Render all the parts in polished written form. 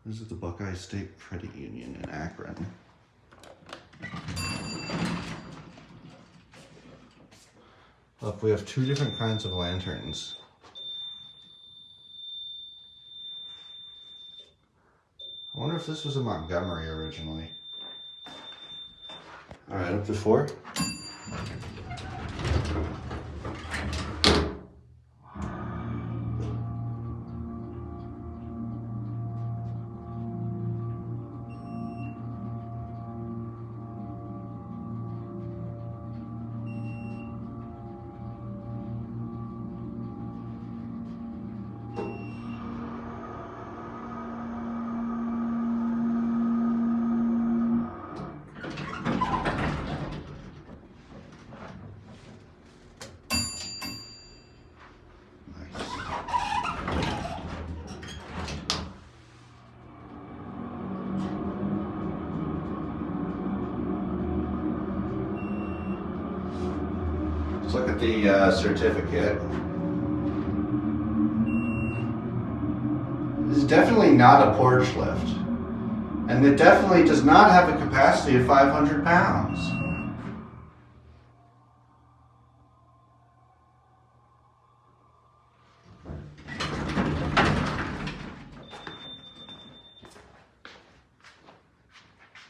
This is the Buckeye State Credit Union in Akron. Look, we have two different kinds of lanterns. I wonder if this was in Montgomery originally. All right, up to 4. Let's look at the certificate. This is definitely not a porch lift. And it definitely does not have a capacity of 500 pounds.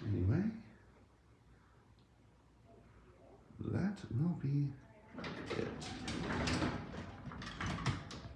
Anyway, that will be